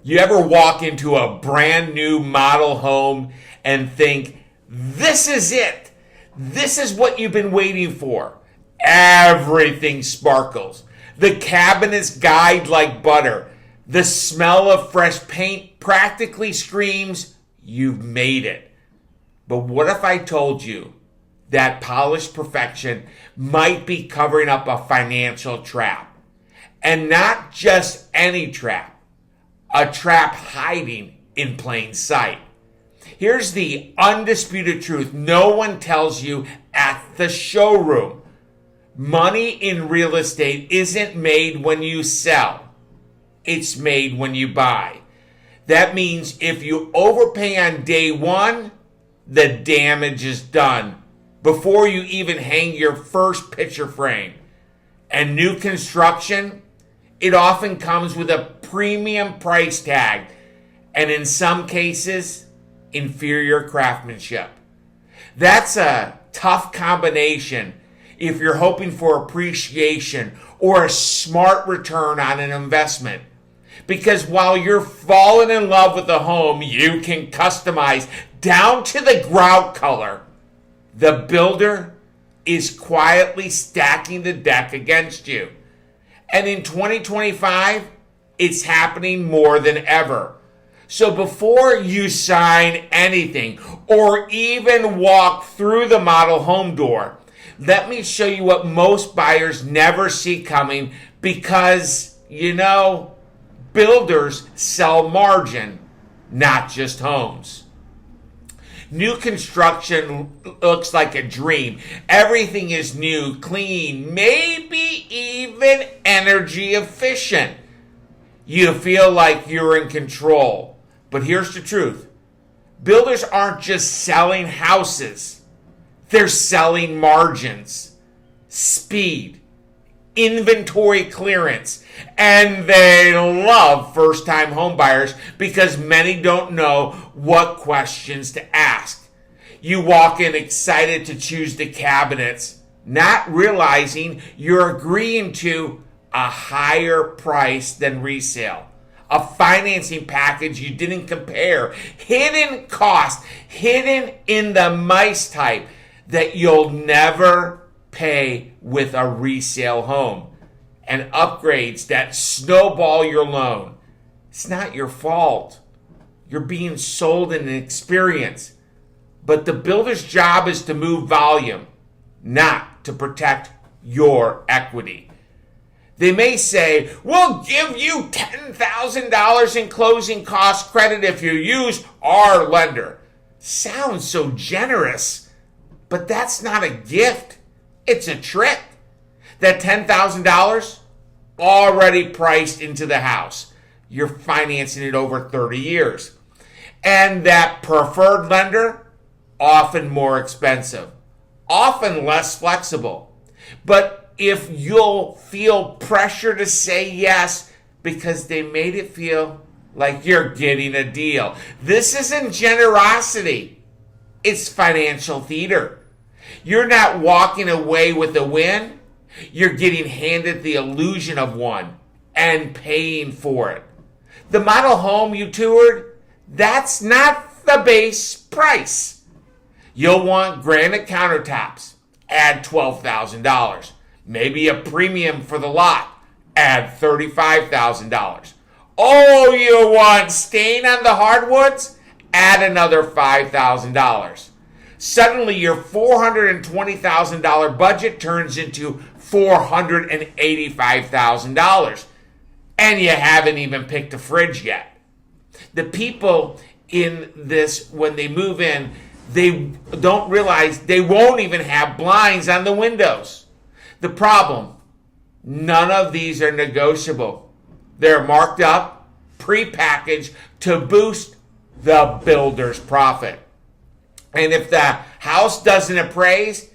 You ever walk into a brand new model home and think, this is it? This is what you've been waiting for. Everything sparkles. The cabinets guide like butter. The smell of fresh paint practically screams, you've made it. But what if I told you that polished perfection might be covering up a financial trap? And not just any trap, a trap hiding in plain sight. Here's the undisputed truth no one tells you at the showroom. Money in real estate isn't made when you sell. It's made when you buy. That means if you overpay on day one, the damage is done before you even hang your first picture frame. And new construction, it often comes with a premium price tag, and in some cases, inferior craftsmanship. That's a tough combination if you're hoping for appreciation or a smart return on an investment. Because while you're falling in love with the home you can customize down to the grout color, the builder is quietly stacking the deck against you. And in 2025, it's happening more than ever. So before you sign anything or even walk through the model home door, let me show you what most buyers never see coming because, builders sell margin, not just homes. New construction looks like a dream. Everything is new, clean, maybe even energy efficient. You feel like you're in control. But here's the truth. Builders aren't just selling houses. They're selling margins, speed, inventory clearance, and they love first-time home buyers because many don't know what questions to ask. You walk in excited to choose the cabinets, not realizing you're agreeing to a higher price than resale, a financing package you didn't compare, hidden cost, hidden in the mice type that you'll never pay with a resale home, and upgrades that snowball your loan. It's not your fault. You're being sold an experience. But the builder's job is to move volume, not to protect your equity. They may say, we'll give you $10,000 in closing cost credit if you use our lender. Sounds so generous, but that's not a gift. It's a trick. That $10,000 already priced into the house. You're financing it over 30 years. And that preferred lender, often more expensive, often less flexible. But if you'll feel pressure to say yes because they made it feel like you're getting a deal, this isn't generosity. It's financial theater. You're not walking away with a win. You're getting handed the illusion of one and paying for it. The model home you toured, that's not the base price. You'll want granite countertops, add $12,000. Maybe a premium for the lot, add $35,000. Oh, you want stain on the hardwoods? Add another $5,000. Suddenly your $420,000 budget turns into $485,000. And you haven't even picked a fridge yet. The people in this, when they move in, they don't realize they won't even have blinds on the windows. The problem, none of these are negotiable. They're marked up, prepackaged to boost the builder's profit. And if the house doesn't appraise,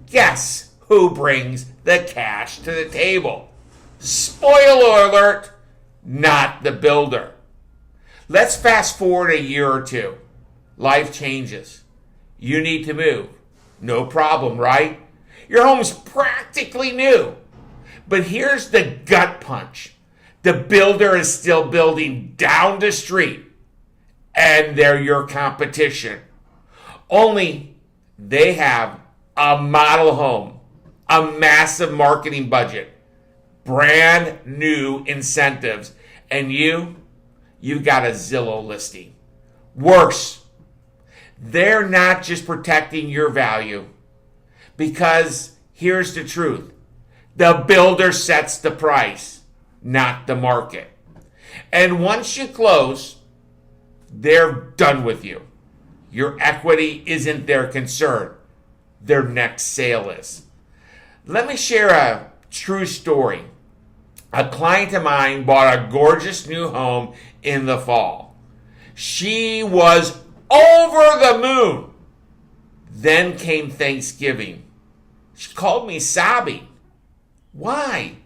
guess who brings the cash to the table? Spoiler alert, not the builder. Let's fast forward a year or two. Life changes. You need to move. No problem, right? Your home's practically new. But here's the gut punch. The builder is still building down the street, and they're your competition. Only they have a model home, a massive marketing budget, brand new incentives, and you got a Zillow listing. Worse, they're not just protecting your value, because here's the truth. The builder sets the price, not the market. And once you close, they're done with you. Your equity isn't their concern. Their next sale is. Let me share a true story. A client of mine bought a gorgeous new home in the fall. She was over the moon. Then came Thanksgiving. She called me sobbing. Why?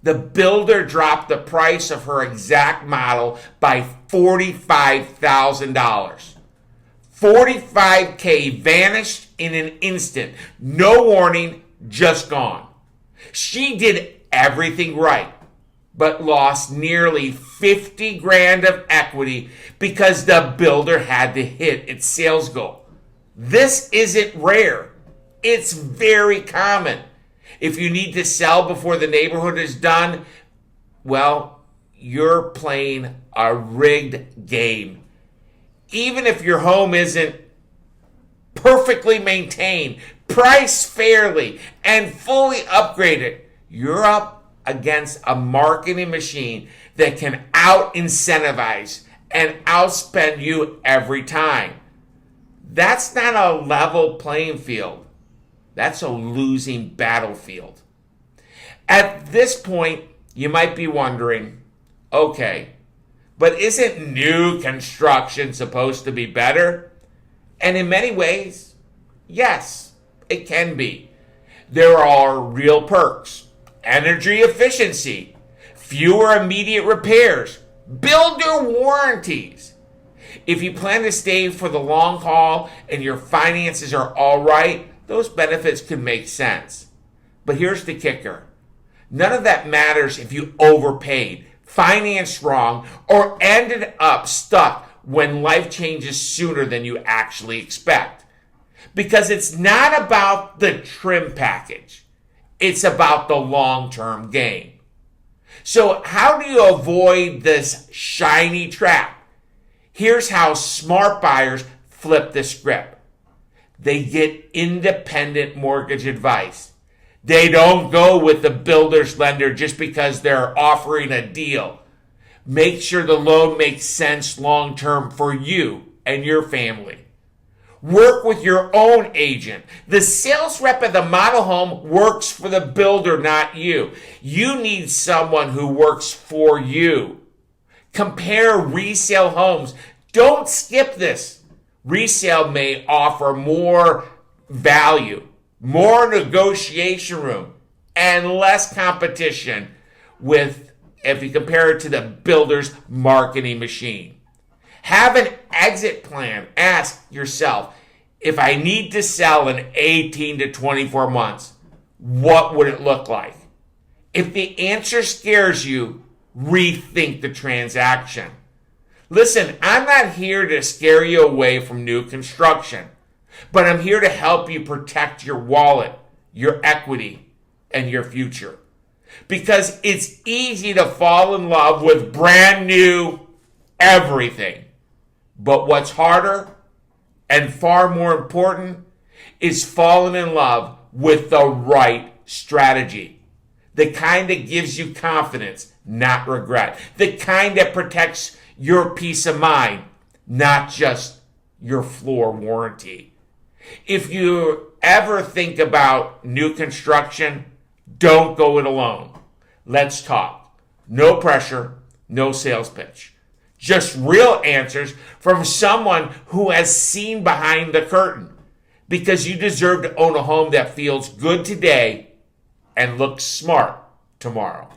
The builder dropped the price of her exact model by $45,000. $45K vanished in an instant. No warning, just gone. She did everything right, but lost nearly 50 grand of equity because the builder had to hit its sales goal. This isn't rare. It's very common. If you need to sell before the neighborhood is done, well, you're playing a rigged game. Even if your home isn't perfectly maintained, priced fairly, and fully upgraded, you're up against a marketing machine that can out-incentivize and outspend you every time. That's not a level playing field. That's a losing battlefield. At this point, you might be wondering, okay, but isn't new construction supposed to be better? And in many ways, yes, it can be. There are real perks, energy efficiency, fewer immediate repairs, builder warranties. If you plan to stay for the long haul and your finances are all right, those benefits could make sense. But here's the kicker. None of that matters if you overpaid, financed wrong, or ended up stuck when life changes sooner than you actually expect. Because it's not about the trim package. It's about the long-term gain. So how do you avoid this shiny trap? Here's how smart buyers flip the script. They get independent mortgage advice. They don't go with the builder's lender just because they're offering a deal. Make sure the loan makes sense long term for you and your family. Work with your own agent. The sales rep at the model home works for the builder, not you. You need someone who works for you. Compare resale homes. Don't skip this. Resale may offer more value, more negotiation room, and less competition if you compare it to the builder's marketing machine. Have an exit plan. Ask yourself, if I need to sell in 18 to 24 months, what would it look like? If the answer scares you, rethink the transaction. Listen, I'm not here to scare you away from new construction, but I'm here to help you protect your wallet, your equity, and your future. Because it's easy to fall in love with brand new everything. But what's harder and far more important is falling in love with the right strategy. The kind that gives you confidence, not regret. The kind that protects your peace of mind, not just your floor warranty. If you ever think about new construction, don't go it alone. Let's talk. No pressure, no sales pitch. Just real answers from someone who has seen behind the curtain. Because you deserve to own a home that feels good today and looks smart tomorrow.